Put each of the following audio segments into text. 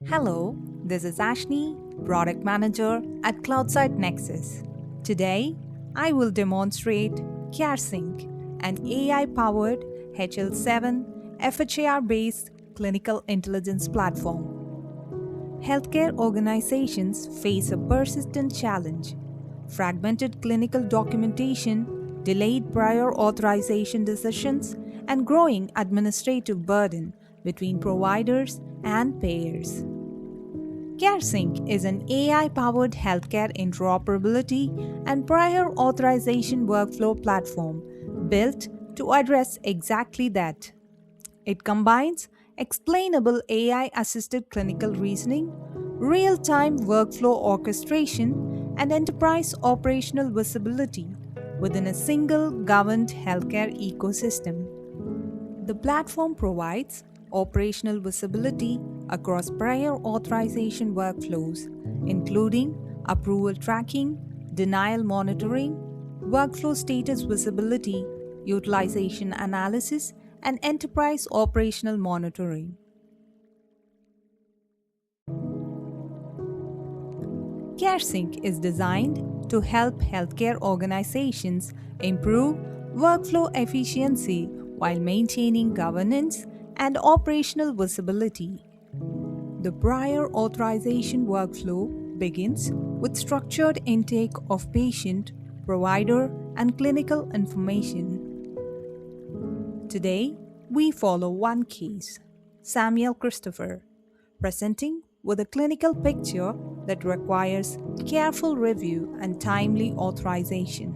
Hello, this is Ashni, Product Manager at CloudSight Nexus. Today, I will demonstrate CareSync, an AI-powered HL7 FHIR-based clinical intelligence platform. Healthcare organizations face a persistent challenge: fragmented clinical documentation, delayed prior authorization decisions, and growing administrative burden between providers and payers. CareSync is an AI powered healthcare interoperability and prior authorization workflow platform built to address exactly that. It combines explainable AI assisted clinical reasoning, real time workflow orchestration, and enterprise operational visibility within a single governed healthcare ecosystem. The platform provides operational visibility across prior authorization workflows, including approval tracking, denial monitoring, workflow status visibility, utilization analysis, and enterprise operational monitoring. CareSync is designed to help healthcare organizations improve workflow efficiency while maintaining governance and operational visibility. The prior authorization workflow begins with structured intake of patient, provider, and clinical information. Today, we follow one case, Samuel Christopher, presenting with a clinical picture that requires careful review and timely authorization.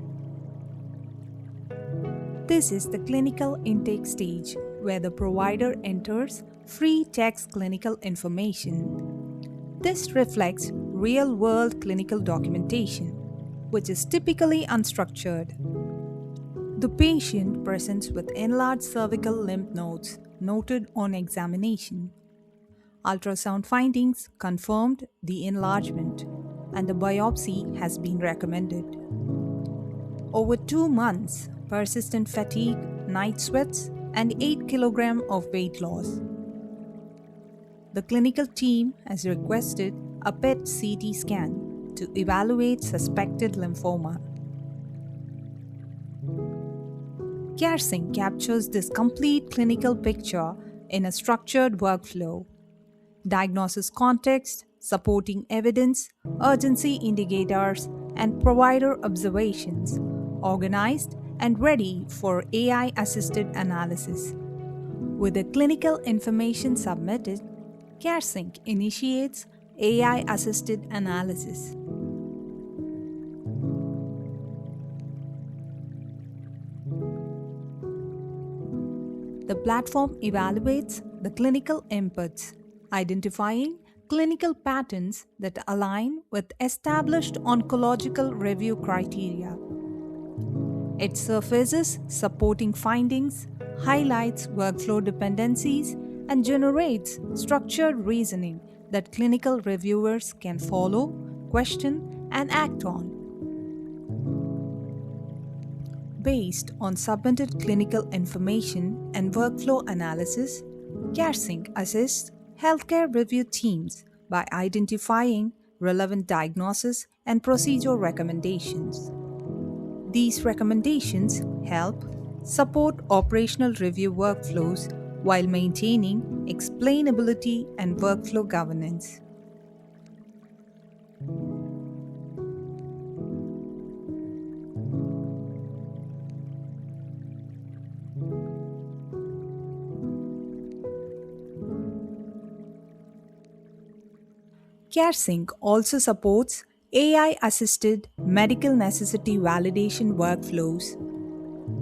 This is the clinical intake stage where the provider enters free text clinical information. This reflects real world clinical documentation, which is typically unstructured. The patient presents with enlarged cervical lymph nodes noted on examination. Ultrasound findings confirmed the enlargement, and the biopsy has been recommended. Over 2 months, persistent fatigue, night sweats, and 8 kg of weight loss. The clinical team has requested a PET CT scan to evaluate suspected lymphoma. CareSync captures this complete clinical picture in a structured workflow. Diagnosis context, supporting evidence, urgency indicators, and provider observations, organized and ready for AI assisted analysis. With the clinical information submitted, CareSync initiates AI assisted analysis. The platform evaluates the clinical inputs, identifying clinical patterns that align with established oncological review criteria. It surfaces supporting findings, highlights workflow dependencies, and generates structured reasoning that clinical reviewers can follow, question, and act on. Based on submitted clinical information and workflow analysis, CareSync assists healthcare review teams by identifying relevant diagnosis and procedure recommendations. These recommendations help support operational review workflows while maintaining explainability and workflow governance. CareSync also supports AI-assisted medical necessity validation workflows.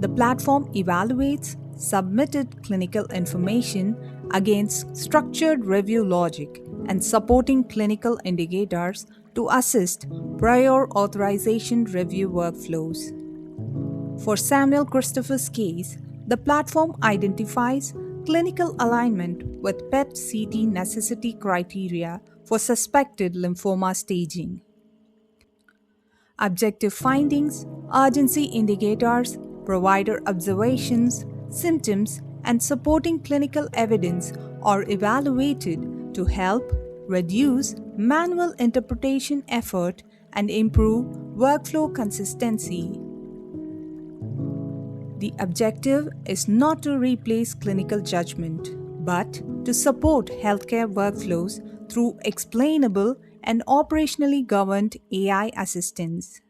The platform evaluates submitted clinical information against structured review logic and supporting clinical indicators to assist prior authorization review workflows. For Samuel Christopher's case, the platform identifies clinical alignment with PET CT necessity criteria for suspected lymphoma staging. Objective findings, urgency indicators, provider observations, symptoms, and supporting clinical evidence are evaluated to help reduce manual interpretation effort, and improve workflow consistency. The objective is not to replace clinical judgment, but to support healthcare workflows through explainable and operationally governed AI assistance.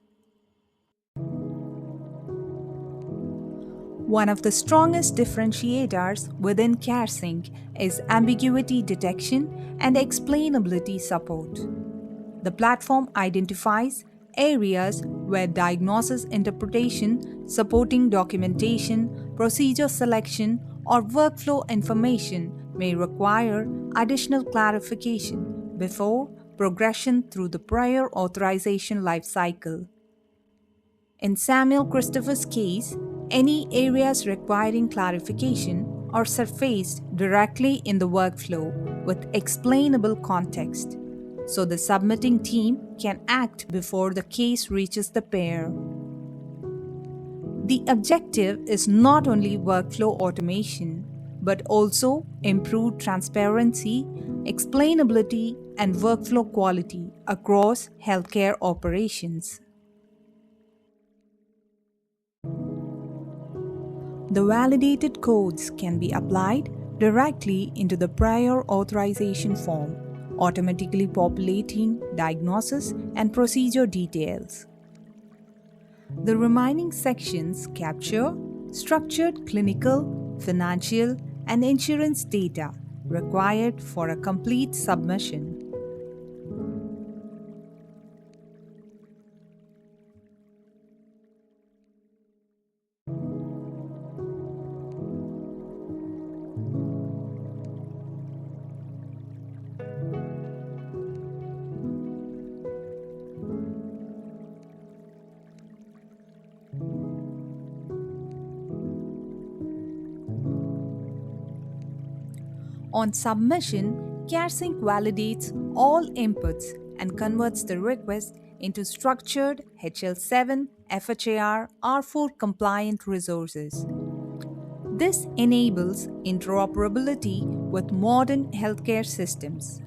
One of the strongest differentiators within CareSync is ambiguity detection and explainability support. The platform identifies areas where diagnosis interpretation, supporting documentation, procedure selection, or workflow information may require additional clarification before progression through the prior authorization lifecycle. In Samuel Christopher's case, any areas requiring clarification are surfaced directly in the workflow with explainable context, so the submitting team can act before the case reaches the payer. The objective is not only workflow automation, but also improved transparency, explainability, and workflow quality across healthcare operations. The validated codes can be applied directly into the prior authorization form, automatically populating diagnosis and procedure details. The remaining sections capture structured clinical, financial, and insurance data required for a complete submission. On submission, CareSync validates all inputs and converts the request into structured HL7 FHIR R4 compliant resources. This enables interoperability with modern healthcare systems.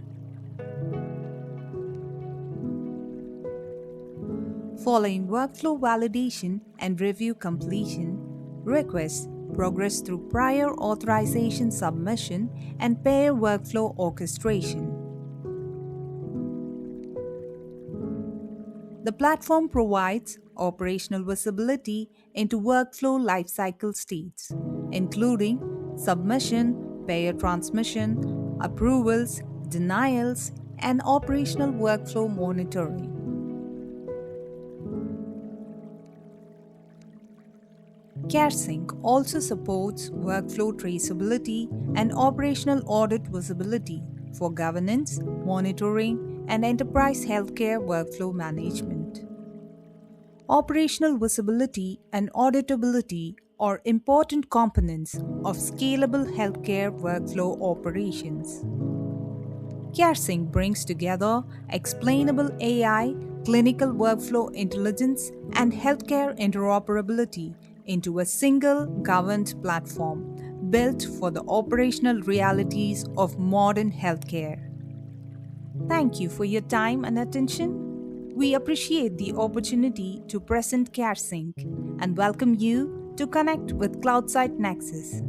Following workflow validation and review completion, requests progress through prior authorization submission and payer workflow orchestration. The platform provides operational visibility into workflow lifecycle states, including submission, payer transmission, approvals, denials, and operational workflow monitoring. CareSync also supports workflow traceability and operational audit visibility for governance, monitoring, and enterprise healthcare workflow management. Operational visibility and auditability are important components of scalable healthcare workflow operations. CareSync brings together explainable AI, clinical workflow intelligence, and healthcare interoperability into a single governed platform built for the operational realities of modern healthcare. Thank you for your time and attention. We appreciate the opportunity to present CareSync and welcome you to connect with CloudSight Nexus.